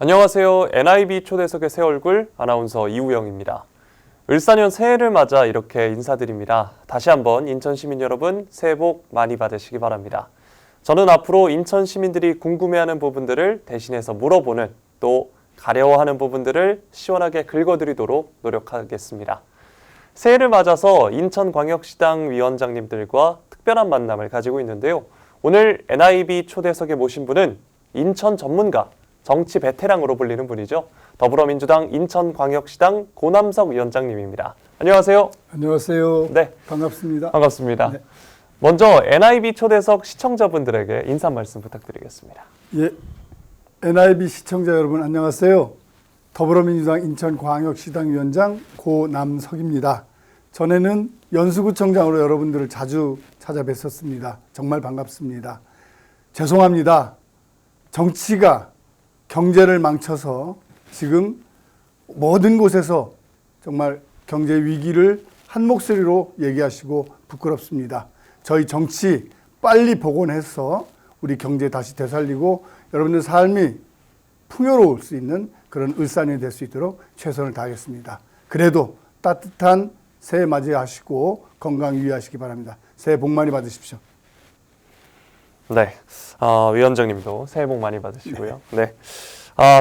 안녕하세요. NIB 초대석의 새 얼굴 아나운서 이우영입니다. 을사년 새해를 맞아 이렇게 인사드립니다. 다시 한번 인천 시민 여러분 새해 복 많이 받으시기 바랍니다. 저는 앞으로 인천 시민들이 궁금해하는 부분들을 대신해서 물어보는 또 가려워하는 부분들을 시원하게 긁어드리도록 노력하겠습니다. 새해를 맞아서 인천광역시당 위원장님들과 특별한 만남을 가지고 있는데요. 오늘 NIB 초대석에 모신 분은 인천 전문가, 정치 베테랑으로 불리는 분이죠. 더불어민주당 인천광역시당 고남석 위원장님입니다. 안녕하세요. 안녕하세요. 네, 반갑습니다. 반갑습니다. 네. 먼저 NIB 초대석 시청자분들에게 인사 말씀 부탁드리겠습니다. 예, NIB 시청자 여러분 안녕하세요. 더불어민주당 인천광역시당 위원장 고남석입니다. 전에는 연수구청장으로 여러분들을 자주 찾아뵀었습니다. 정말 반갑습니다. 죄송합니다. 정치가 경제를 망쳐서 지금 모든 곳에서 정말 경제 위기를 한 목소리로 얘기하시고 부끄럽습니다. 저희 정치 빨리 복원해서 우리 경제 다시 되살리고 여러분들 삶이 풍요로울 수 있는 그런 을사년이 될 수 있도록 최선을 다하겠습니다. 그래도 따뜻한 새해 맞이하시고 건강 유의하시기 바랍니다. 새해 복 많이 받으십시오. 네, 위원장님도 새해 복 많이 받으시고요. 네.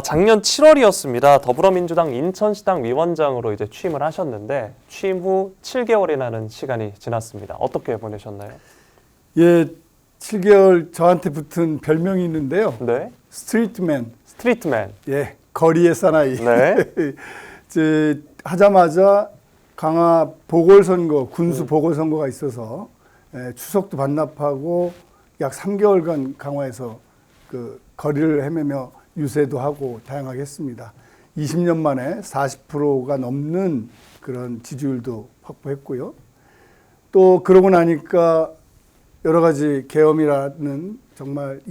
작년 7월이었습니다. 더불어민주당 인천시당 위원장으로 이제 취임을 하셨는데 취임 후 7개월이라는 시간이 지났습니다. 어떻게 보내셨나요? 예, 7개월 저한테 붙은 별명이 있는데요. 네. 스트리트맨. 스트리트맨. 예, 거리의 사나이. 네. 이제 하자마자 강화 보궐선거, 군수 보궐선거가 있어서 추석도 반납하고 약 3개월간 강화에서 그 거리를 헤매며 유세도 하고 다양하게 했습니다. 20년 만에 40%가 넘는 그런 지지율도 확보했고요. 또 그러고 나니까 여러 가지 계엄이라는 정말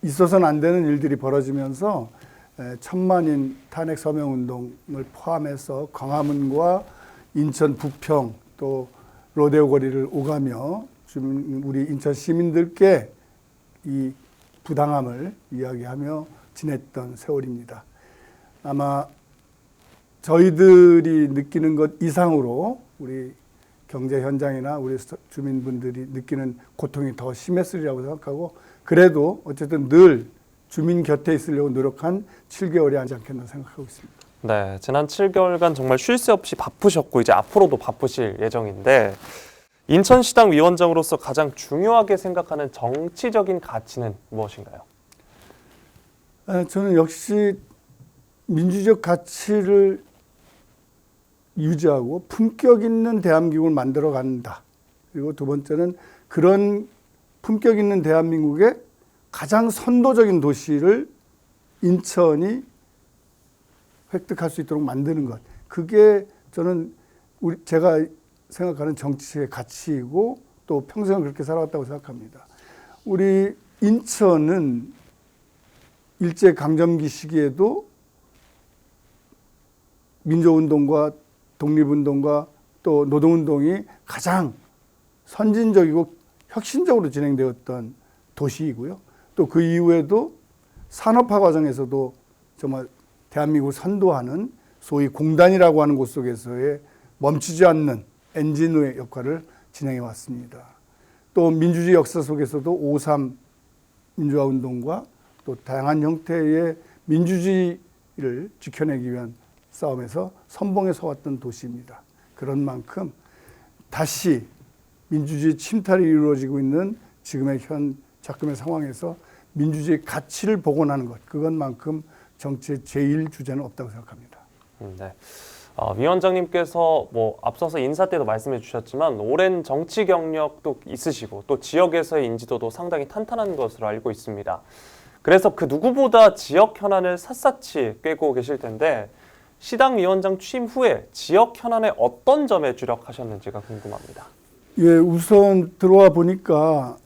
있어서는 안 되는 일들이 벌어지면서 1000만인 탄핵 서명 운동을 포함해서 광화문과 인천 부평 또 로데오 거리를 오가며 우리 인천 시민들께 이 부당함을 이야기하며 지냈던 세월입니다. 아마 저희들이 느끼는 것 이상으로 우리 경제 현장이나 우리 주민분들이 느끼는 고통이 더 심했으리라고 생각하고 그래도 어쨌든 늘 주민 곁에 있으려고 노력한 7개월이 아니지 않겠나 생각하고 있습니다. 네, 지난 7개월간 정말 쉴 새 없이 바쁘셨고 이제 앞으로도 바쁘실 예정인데 인천시당 위원장으로서 가장 중요하게 생각하는 정치적인 가치는 무엇인가요? 저는 역시 민주적 가치를 유지하고 품격 있는 대한민국을 만들어 간다. 그리고 두 번째는 그런 품격 있는 대한민국의 가장 선도적인 도시를 인천이 획득할 수 있도록 만드는 것. 그게 저는 제가 생각하는 정치의 가치이고 또 평생을 그렇게 살아왔다고 생각합니다. 우리 인천은 일제강점기 시기에도 민족운동과 독립운동과 또 노동운동이 가장 선진적이고 혁신적으로 진행되었던 도시이고요. 또 그 이후에도 산업화 과정에서도 정말 대한민국을 선도하는 소위 공단이라고 하는 곳 속에서의 멈추지 않는 엔진의 역할을 진행해 왔습니다. 또 민주주의 역사 속에서도 5.3 민주화 운동과 또 다양한 형태의 민주주의를 지켜내기 위한 싸움에서 선봉에 서왔던 도시입니다. 그런 만큼 다시 민주주의 침탈이 이루어지고 있는 지금의 작금의 상황에서 민주주의 가치를 복원하는 것, 그것만큼 정치의 제일 주제는 없다고 생각합니다. 네. 위원장님께서 앞서서 인사 때도 말씀해 주셨지만 오랜 정치 경력도 있으시고 또 지역에서의 인지도도 상당히 탄탄한 것으로 알고 있습니다. 그래서 그 누구보다 지역 현안을 샅샅이 꿰고 계실 텐데 시당 위원장 취임 후에 지역 현안의 어떤 점에 주력하셨는지가 궁금합니다. 예, 우선 들어와 보니까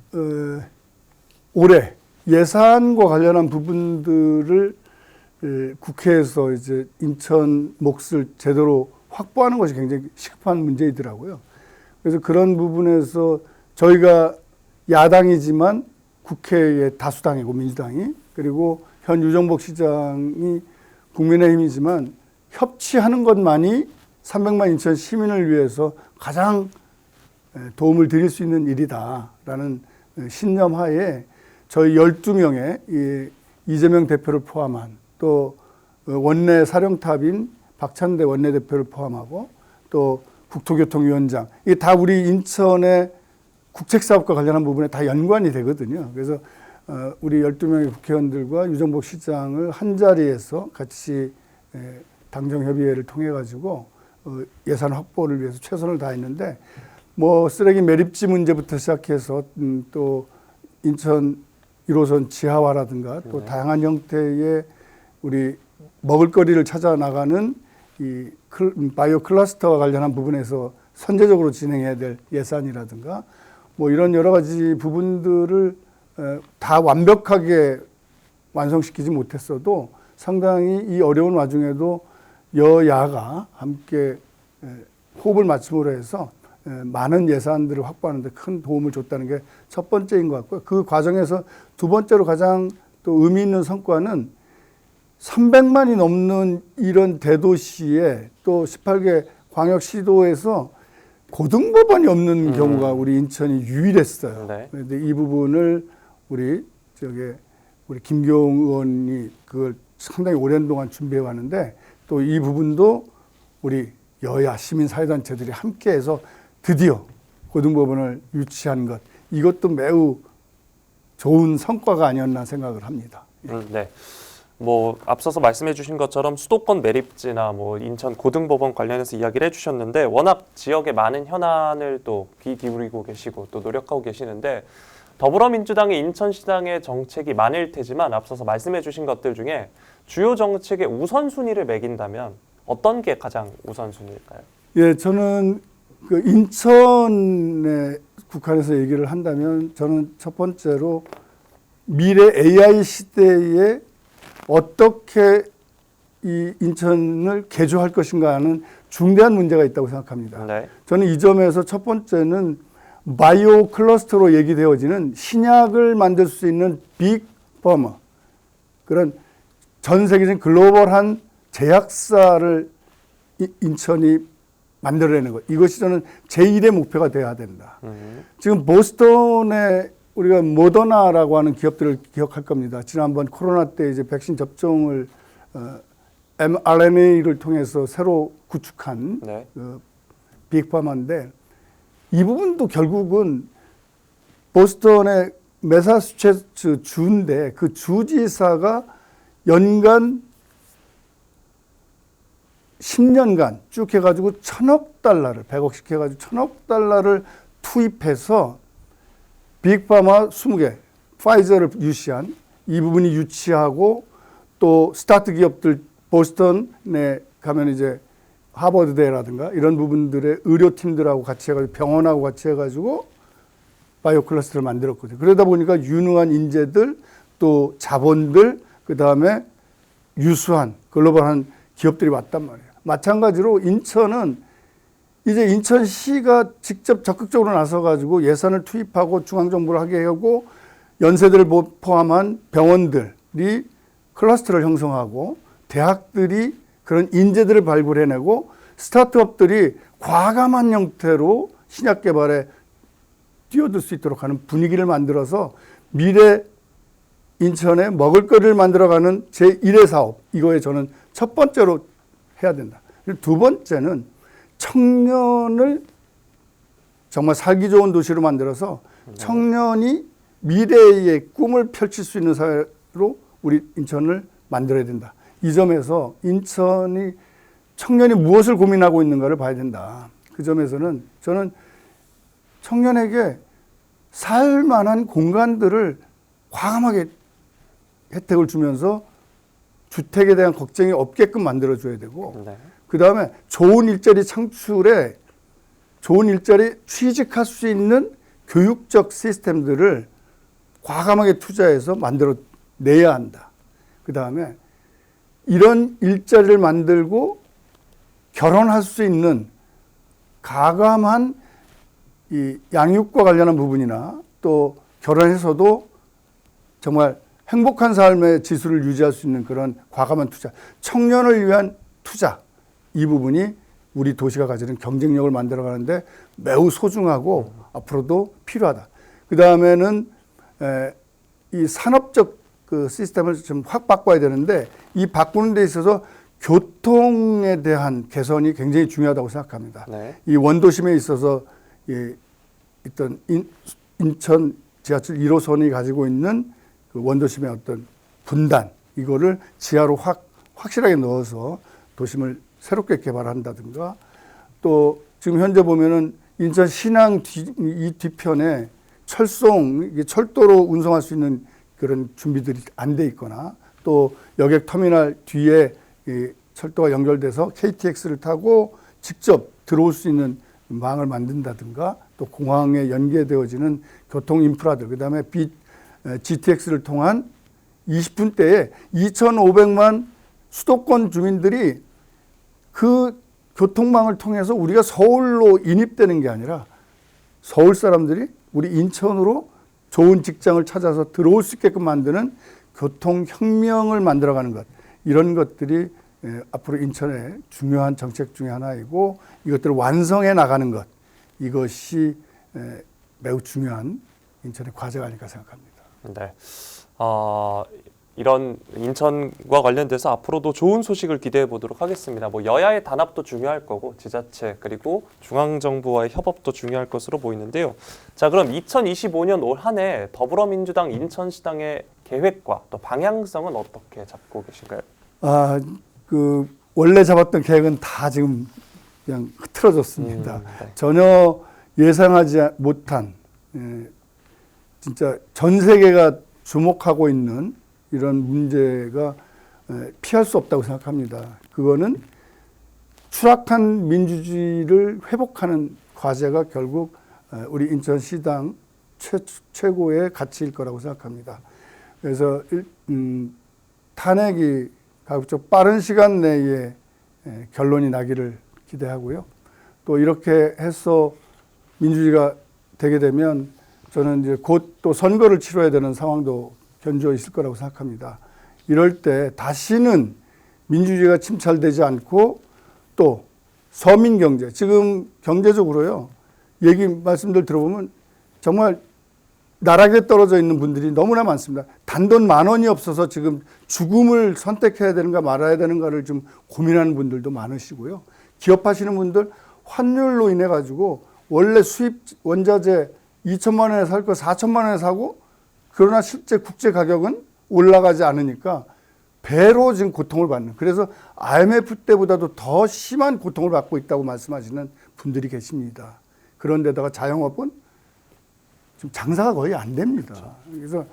올해 예산과 관련한 부분들을 국회에서 이제 인천 몫을 제대로 확보하는 것이 굉장히 시급한 문제이더라고요. 그래서 그런 부분에서 저희가 야당이지만 국회의 다수당이고 민주당이, 그리고 현 유정복 시장이 국민의힘이지만 협치하는 것만이 300만 인천 시민을 위해서 가장 도움을 드릴 수 있는 일이다라는 신념 하에 저희 12명의 이재명 대표를 포함한 또 원내 사령탑인 박찬대 원내대표를 포함하고 또 국토교통위원장, 이게 다 우리 인천의 국책사업과 관련한 부분에 다 연관이 되거든요. 그래서 우리 12명의 국회의원들과 유정복 시장을 한 자리에서 같이 당정협의회를 통해 가지고 예산 확보를 위해서 최선을 다했는데, 뭐 쓰레기 매립지 문제부터 시작해서 또 인천 1호선 지하화라든가 또 네. 다양한 형태의 우리 먹을거리를 찾아 나가는 이 바이오 클러스터와 관련한 부분에서 선제적으로 진행해야 될 예산이라든가 뭐 이런 여러 가지 부분들을 다 완벽하게 완성시키지 못했어도 상당히 이 어려운 와중에도 여야가 함께 호흡을 맞춤으로 해서 많은 예산들을 확보하는 데 큰 도움을 줬다는 게 첫 번째인 것 같고요. 그 과정에서 두 번째로 가장 또 의미 있는 성과는 300만이 넘는 이런 대도시에 또 18개 광역시도에서 고등법원이 없는 경우가 우리 인천이 유일했어요. 네. 그런데 이 부분을 우리 김교웅 의원이 그걸 상당히 오랜 동안 준비해 왔는데, 또 이 부분도 우리 여야 시민사회단체들이 함께해서 드디어 고등법원을 유치한 것, 이것도 매우 좋은 성과가 아니었나 생각을 합니다. 네. 뭐 앞서서 말씀해 주신 것처럼 수도권 매립지나 뭐 인천 고등법원 관련해서 이야기를 해주셨는데, 워낙 지역에 많은 현안을 또 귀 기울이고 계시고 또 노력하고 계시는데, 더불어민주당의 인천시장의 정책이 많을 테지만 앞서서 말씀해 주신 것들 중에 주요 정책의 우선순위를 매긴다면 어떤 게 가장 우선순위일까요? 예, 저는 그 인천에 국한해서 얘기를 한다면 저는 첫 번째로 미래 AI 시대에 어떻게 이 인천을 개조할 것인가 하는 중대한 문제가 있다고 생각합니다. 네. 저는 이 점에서 첫 번째는 바이오 클러스터로 얘기되어지는 신약을 만들 수 있는 빅 퍼머, 그런 전 세계적인 글로벌한 제약사를 인천이 만들어내는 것, 이것이 저는 제1의 목표가 돼야 된다. 지금 보스턴에 우리가 모더나라고 하는 기업들을 기억할 겁니다. 지난번 코로나 때 이제 백신 접종을 mRNA를 통해서 새로 구축한 네. 빅파마인데, 이 부분도 결국은 보스턴의 매사추세츠 주인데 그 주지사가 연간 10년간 쭉 해가지고 1,000억 달러를 100억씩 해가지고 1,000억 달러를 투입해서 빅파마 20개, 파이저를 유치한 이 부분이 유치하고, 또 스타트 기업들 보스턴에 가면 이제 하버드대라든가 이런 부분들의 의료팀들하고 같이 해가지고 병원하고 같이 해가지고 바이오 클러스터를 만들었거든요. 그러다 보니까 유능한 인재들, 또 자본들, 그 다음에 유수한 글로벌한 기업들이 왔단 말이에요. 마찬가지로 인천은 이제 인천시가 직접 적극적으로 나서가지고 예산을 투입하고 중앙정부를 하게 하고 연세대를 포함한 병원들이 클러스터를 형성하고 대학들이 그런 인재들을 발굴해내고 스타트업들이 과감한 형태로 신약 개발에 뛰어들 수 있도록 하는 분위기를 만들어서 미래 인천에 먹을거리를 만들어가는 제1의 사업, 이거에 저는 첫 번째로 해야 된다. 두 번째는 청년을 정말 살기 좋은 도시로 만들어서 청년이 미래의 꿈을 펼칠 수 있는 사회로 우리 인천을 만들어야 된다. 이 점에서 인천이 청년이 무엇을 고민하고 있는가를 봐야 된다. 그 점에서는 저는 청년에게 살만한 공간들을 과감하게 혜택을 주면서 주택에 대한 걱정이 없게끔 만들어줘야 되고, 네. 그 다음에 좋은 일자리 창출에 좋은 일자리 취직할 수 있는 교육적 시스템들을 과감하게 투자해서 만들어내야 한다. 그 다음에 이런 일자리를 만들고 결혼할 수 있는 가감한 이 양육과 관련한 부분이나 또 결혼해서도 정말 행복한 삶의 지수를 유지할 수 있는 그런 과감한 투자, 청년을 위한 투자, 이 부분이 우리 도시가 가지는 경쟁력을 만들어가는데 매우 소중하고 앞으로도 필요하다. 그 다음에는 이 산업적 그 시스템을 좀 확 바꿔야 되는데, 이 바꾸는 데 있어서 교통에 대한 개선이 굉장히 중요하다고 생각합니다. 네. 이 원도심에 있어서 있던 인천 지하철 1호선이 가지고 있는 그 원도심의 어떤 분단, 이거를 지하로 확실하게 넣어서 도심을 새롭게 개발한다든가, 또 지금 현재 보면은 인천 신항 이 뒤편에 철도로 운송할 수 있는 그런 준비들이 안 돼 있거나, 또 여객 터미널 뒤에 이 철도가 연결돼서 KTX를 타고 직접 들어올 수 있는 망을 만든다든가, 또 공항에 연계되어지는 교통 인프라들, 그다음에 GTX를 통한 20분대에 2,500만 수도권 주민들이 그 교통망을 통해서 우리가 서울로 인입되는 게 아니라 서울 사람들이 우리 인천으로 좋은 직장을 찾아서 들어올 수 있게끔 만드는 교통혁명을 만들어가는 것, 이런 것들이 앞으로 인천의 중요한 정책 중에 하나이고, 이것들을 완성해 나가는 것, 이것이 매우 중요한 인천의 과제가 아닐까 생각합니다. 네. 이런 인천과 관련돼서 앞으로도 좋은 소식을 기대해 보도록 하겠습니다. 뭐 여야의 단합도 중요할 거고, 지자체 그리고 중앙정부와의 협업도 중요할 것으로 보이는데요. 자, 그럼 2025년 올 한 해 더불어민주당 인천시당의 계획과 또 방향성은 어떻게 잡고 계신가요? 그 원래 잡았던 계획은 다 지금 그냥 흐트러졌습니다. 네. 전혀 예상하지 못한, 진짜 전 세계가 주목하고 있는 이런 문제가 피할 수 없다고 생각합니다. 그거는 추락한 민주주의를 회복하는 과제가 결국 우리 인천시당 최고의 가치일 거라고 생각합니다. 그래서 탄핵이 가급적 빠른 시간 내에 결론이 나기를 기대하고요. 또 이렇게 해서 민주주의가 되게 되면 저는 이제 곧 또 선거를 치러야 되는 상황도 견주어 있을 거라고 생각합니다. 이럴 때 다시는 민주주의가 침탈되지 않고, 또 서민 경제, 지금 경제적으로요, 말씀들 들어보면 정말 나락에 떨어져 있는 분들이 너무나 많습니다. 단돈 10,000원이 없어서 지금 죽음을 선택해야 되는가 말아야 되는가를 좀 고민하는 분들도 많으시고요. 기업하시는 분들 환율로 인해 가지고 원래 수입 원자재 2,000만 원에 살 거 4,000만 원에 사고, 그러나 실제 국제 가격은 올라가지 않으니까 배로 지금 고통을 받는, 그래서 IMF 때보다도 더 심한 고통을 받고 있다고 말씀하시는 분들이 계십니다. 그런데다가 자영업은 지금 장사가 거의 안 됩니다. 그래서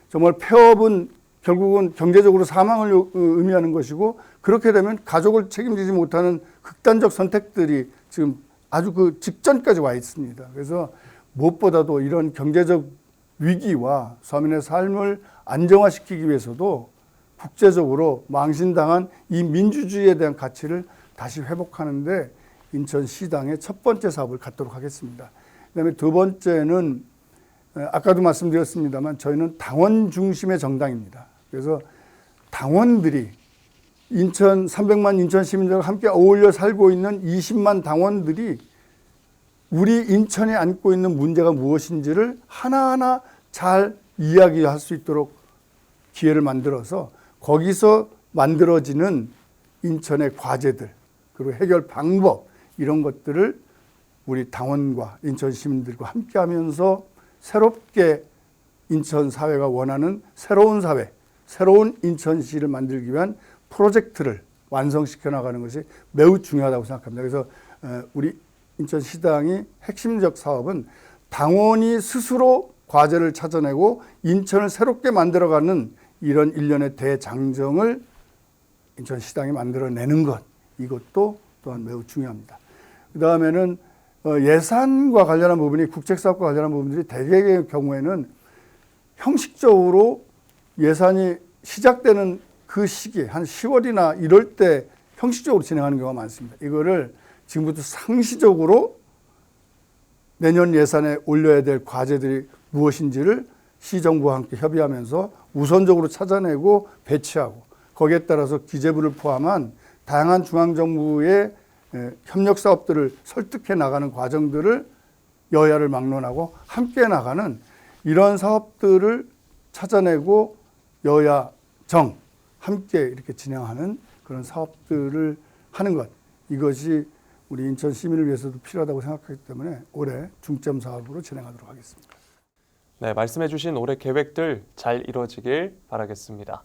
정말 폐업은 결국은 경제적으로 사망을 의미하는 것이고, 그렇게 되면 가족을 책임지지 못하는 극단적 선택들이 지금 아주 그 직전까지 와 있습니다. 그래서 무엇보다도 이런 경제적 위기와 서민의 삶을 안정화시키기 위해서도 국제적으로 망신당한 이 민주주의에 대한 가치를 다시 회복하는데 인천시당의 첫 번째 사업을 갖도록 하겠습니다. 그다음에 두 번째는 아까도 말씀드렸습니다만 저희는 당원 중심의 정당입니다. 그래서 당원들이 300만 인천 시민들과 함께 어울려 살고 있는 20만 당원들이 우리 인천에 안고 있는 문제가 무엇인지를 하나하나 잘 이야기할 수 있도록 기회를 만들어서 거기서 만들어지는 인천의 과제들, 그리고 해결 방법, 이런 것들을 우리 당원과 인천 시민들과 함께 하면서 새롭게 인천 사회가 원하는 새로운 사회, 새로운 인천시를 만들기 위한 프로젝트를 완성시켜 나가는 것이 매우 중요하다고 생각합니다. 그래서 우리 인천시당이 핵심적 사업은 당원이 스스로 과제를 찾아내고 인천을 새롭게 만들어가는 이런 일련의 대장정을 인천시당이 만들어내는 것, 이것도 또한 매우 중요합니다. 그 다음에는 예산과 관련한 부분이, 국책사업과 관련한 부분들이 대개의 경우에는 형식적으로 예산이 시작되는 그 시기, 한 10월이나 이럴 때 형식적으로 진행하는 경우가 많습니다. 이거를 지금부터 상시적으로 내년 예산에 올려야 될 과제들이 무엇인지를 시정부와 함께 협의하면서 우선적으로 찾아내고 배치하고 거기에 따라서 기재부를 포함한 다양한 중앙정부의 협력 사업들을 설득해 나가는 과정들을 여야를 막론하고 함께 나가는 이런 사업들을 찾아내고 여야 정 함께 이렇게 진행하는 그런 사업들을 하는 것, 이것이 우리 인천 시민을 위해서도 필요하다고 생각하기 때문에 올해 중점 사업으로 진행하도록 하겠습니다. 네, 말씀해주신 올해 계획들 잘 이루어지길 바라겠습니다.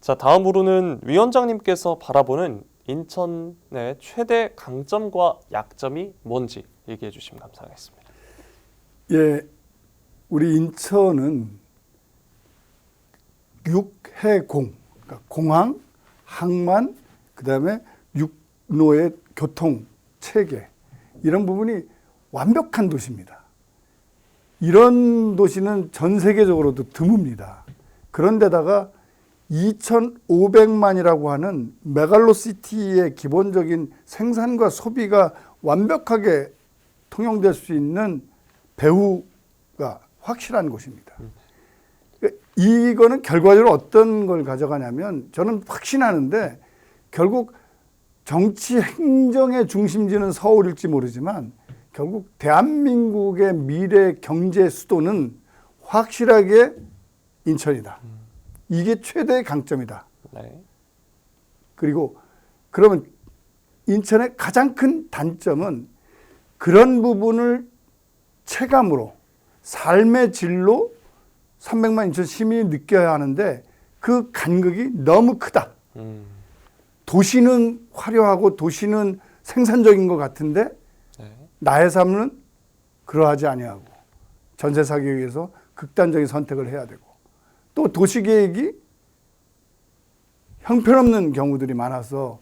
자, 다음으로는 위원장님께서 바라보는 인천의 최대 강점과 약점이 뭔지 얘기해 주시면 감사하겠습니다. 예, 우리 인천은 육해공, 그러니까 공항, 항만, 그다음에 육로의 교통 체계, 이런 부분이 완벽한 도시입니다. 이런 도시는 전 세계적으로도 드뭅니다. 그런데다가 2,500만이라고 하는 메갈로시티의 기본적인 생산과 소비가 완벽하게 통용될 수 있는 배후가 확실한 곳입니다. 이거는 결과적으로 어떤 걸 가져가냐면, 저는 확신하는데 결국 정치 행정의 중심지는 서울일지 모르지만 결국 대한민국의 미래 경제 수도는 확실하게 인천이다. 이게 최대의 강점이다. 네. 그리고 그러면 인천의 가장 큰 단점은 그런 부분을 체감으로, 삶의 질로 300만 인천 시민이 느껴야 하는데 그 간극이 너무 크다. 도시는 화려하고 도시는 생산적인 것 같은데 네. 나의 삶은 그러하지 아니하고 전세 사기 위해서 극단적인 선택을 해야 되고, 또 도시계획이 형편없는 경우들이 많아서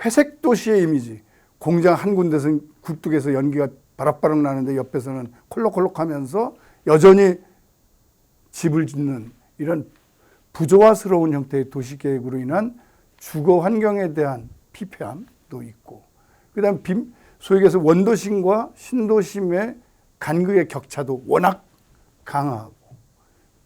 회색 도시의 이미지, 공장 한 군데서 굴뚝에서 연기가 바락바락 나는데 옆에서는 콜록콜록하면서 여전히 집을 짓는 이런 부조화스러운 형태의 도시계획으로 인한 주거 환경에 대한 피폐함도 있고, 그다음 소위 얘기해서 원도심과 신도심의 간극의 격차도 워낙 강하고,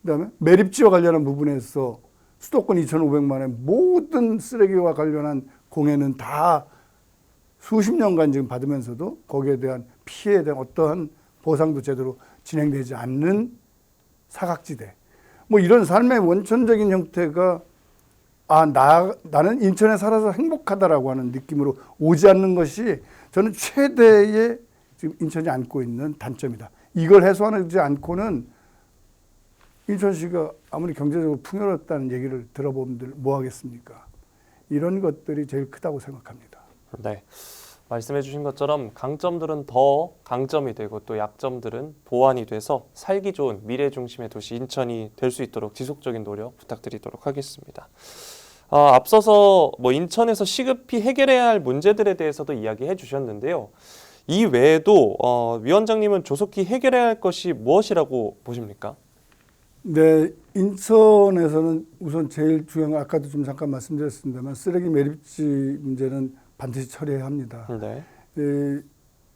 그다음에 매립지와 관련한 부분에서 수도권 2,500만의 모든 쓰레기와 관련한 공해는 다 수십 년간 지금 받으면서도 거기에 대한 피해에 대한 어떠한 보상도 제대로 진행되지 않는 사각지대. 뭐 이런 삶의 원천적인 형태가 나는 인천에 살아서 행복하다라고 하는 느낌으로 오지 않는 것이 저는 최대의 지금 인천이 안고 있는 단점이다. 이걸 해소하지 않고는 인천시가 아무리 경제적으로 풍요롭다는 얘기를 들어보면 뭐 하겠습니까? 이런 것들이 제일 크다고 생각합니다. 네. 말씀해 주신 것처럼 강점들은 더 강점이 되고 또 약점들은 보완이 돼서 살기 좋은 미래 중심의 도시 인천이 될 수 있도록 지속적인 노력 부탁드리도록 하겠습니다. 앞서서 인천에서 시급히 해결해야 할 문제들에 대해서도 이야기해 주셨는데요. 이 외에도 위원장님은 조속히 해결해야 할 것이 무엇이라고 보십니까? 네, 인천에서는 우선 제일 중요한 건 아까도 좀 잠깐 말씀드렸습니다만 쓰레기 매립지 문제는 반드시 처리해야 합니다. 네.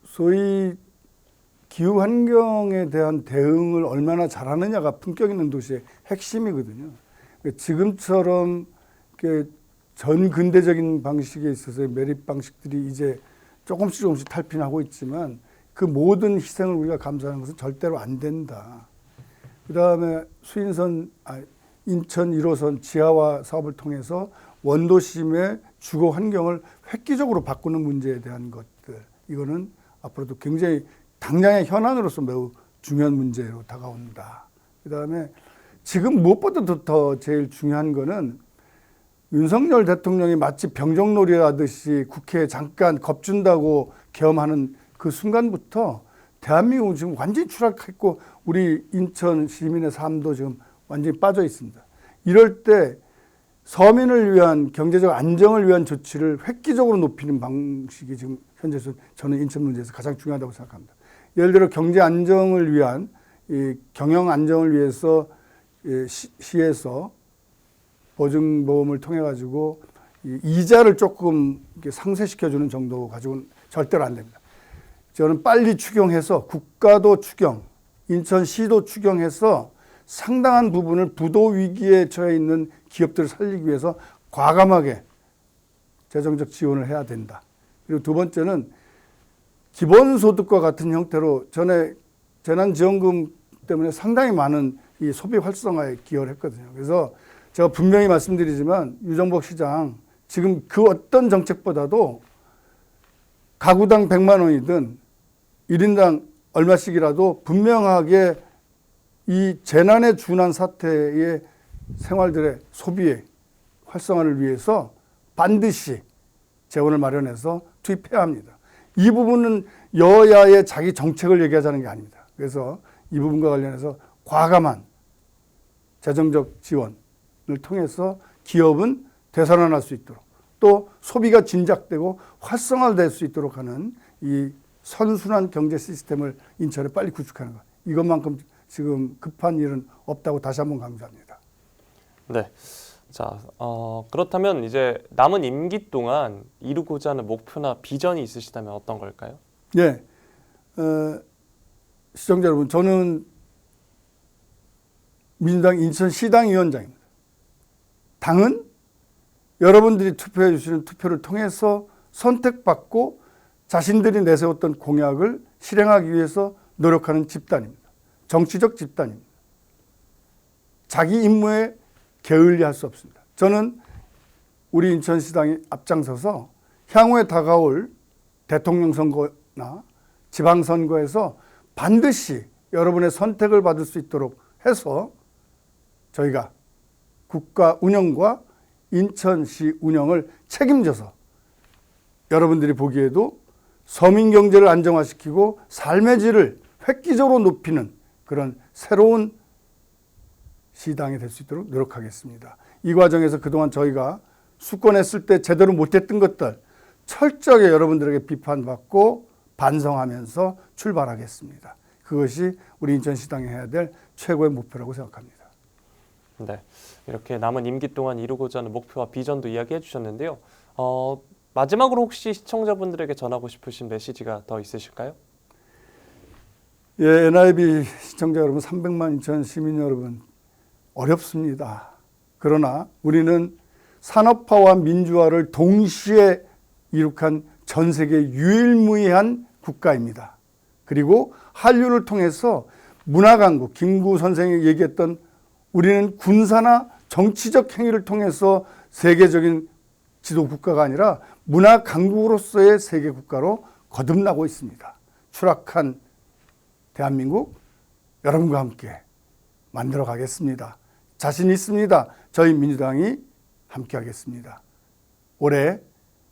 소위 기후 환경에 대한 대응을 얼마나 잘하느냐가 품격 있는 도시의 핵심이거든요. 지금처럼 전 근대적인 방식에 있어서의 매립 방식들이 이제 조금씩 탈피하고 있지만 그 모든 희생을 우리가 감수하는 것은 절대로 안 된다. 그다음에 인천 1호선 지하화 사업을 통해서 원도심의 주거 환경을 획기적으로 바꾸는 문제에 대한 것들, 이거는 앞으로도 굉장히 당장의 현안으로서 매우 중요한 문제로 다가온다. 그다음에 지금 무엇보다도 더 제일 중요한 거는 윤석열 대통령이 마치 병정놀이 하듯이 국회에 잠깐 겁준다고 겸하는 그 순간부터 대한민국은 지금 완전히 추락했고 우리 인천 시민의 삶도 지금 완전히 빠져 있습니다. 이럴 때 서민을 위한 경제적 안정을 위한 조치를 획기적으로 높이는 방식이 지금 현재서 저는 인천 문제에서 가장 중요하다고 생각합니다. 예를 들어 경제 안정을 위한 경영 안정을 위해서 시에서 보증보험을 통해 가지고 이자를 조금 상쇄시켜주는 정도 가지고는 절대로 안 됩니다. 저는 빨리 추경해서 국가도 추경, 인천시도 추경해서 상당한 부분을 부도 위기에 처해 있는 기업들을 살리기 위해서 과감하게 재정적 지원을 해야 된다. 그리고 두 번째는 기본소득과 같은 형태로 전에 재난지원금 때문에 상당히 많은 이 소비 활성화에 기여를 했거든요. 그래서 제가 분명히 말씀드리지만 유정복 시장 지금 그 어떤 정책보다도 가구당 100만 원이든 1인당 얼마씩이라도 분명하게 이 재난에 준한 사태의 생활들의 소비의 활성화를 위해서 반드시 재원을 마련해서 투입해야 합니다. 이 부분은 여야의 자기 정책을 얘기하자는 게 아닙니다. 그래서 이 부분과 관련해서 과감한 재정적 지원을 통해서 기업은 되살아날 수 있도록 또 소비가 진작되고 활성화될 수 있도록 하는 이 선순환 경제 시스템을 인천에 빨리 구축하는 것. 이것만큼 지금 급한 일은 없다고 다시 한번 강조합니다. 네. 자, 그렇다면 이제 남은 임기 동안 이루고자 하는 목표나 비전이 있으시다면 어떤 걸까요? 예. 시청자 여러분, 저는 민주당 인천시당 위원장입니다. 당은 여러분들이 투표해 주시는 투표를 통해서 선택받고 자신들이 내세웠던 공약을 실행하기 위해서 노력하는 집단입니다. 정치적 집단입니다. 자기 임무에 게을리할 수 없습니다. 저는 우리 인천시당이 앞장서서 향후에 다가올 대통령 선거나 지방선거에서 반드시 여러분의 선택을 받을 수 있도록 해서 저희가 국가 운영과 인천시 운영을 책임져서 여러분들이 보기에도 서민 경제를 안정화시키고 삶의 질을 획기적으로 높이는 그런 새로운 시당이 될 수 있도록 노력하겠습니다. 이 과정에서 그동안 저희가 수권했을 때 제대로 못했던 것들 철저하게 여러분들에게 비판받고 반성하면서 출발하겠습니다. 그것이 우리 인천시당이 해야 될 최고의 목표라고 생각합니다. 네, 이렇게 남은 임기 동안 이루고자 하는 목표와 비전도 이야기해 주셨는데요. 마지막으로 혹시 시청자분들에게 전하고 싶으신 메시지가 더 있으실까요? 예, NIB 시청자 여러분, 300만 인천 시민 여러분, 어렵습니다. 그러나 우리는 산업화와 민주화를 동시에 이룩한 전 세계 유일무이한 국가입니다. 그리고 한류를 통해서 문화강국, 김구 선생이 얘기했던 우리는 군사나 정치적 행위를 통해서 세계적인 지도 국가가 아니라 문화 강국으로서의 세계 국가로 거듭나고 있습니다. 추락한 대한민국 여러분과 함께 만들어 가겠습니다. 자신 있습니다. 저희 민주당이 함께 하겠습니다. 올해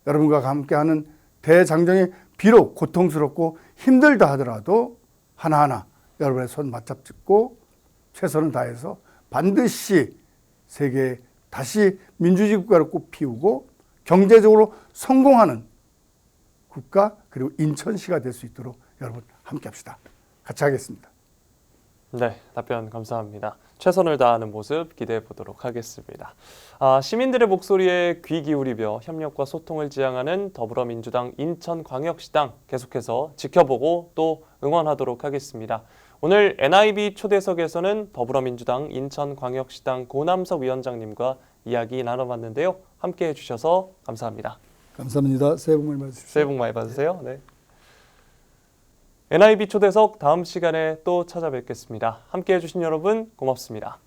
여러분과 함께하는 대장정이 비록 고통스럽고 힘들다 하더라도 하나하나 여러분의 손 맞잡고 최선을 다해서 반드시 세계에 다시 민주주의 국가를 꽃피우고 경제적으로 성공하는 국가 그리고 인천시가 될 수 있도록 여러분 함께 합시다. 같이 하겠습니다. 네, 답변 감사합니다. 최선을 다하는 모습 기대해 보도록 하겠습니다. 시민들의 목소리에 귀 기울이며 협력과 소통을 지향하는 더불어민주당 인천광역시당 계속해서 지켜보고 또 응원하도록 하겠습니다. 오늘 NIB 초대석에서는 더불어민주당 인천광역시당 고남석 위원장님과 이야기 나눠봤는데요. 함께해 주셔서 감사합니다. 감사합니다. 새해 복 많이 받으십시오. 새해 복 많이 받으세요. 네. NIB 초대석 다음 시간에 또 찾아뵙겠습니다. 함께해 주신 여러분 고맙습니다.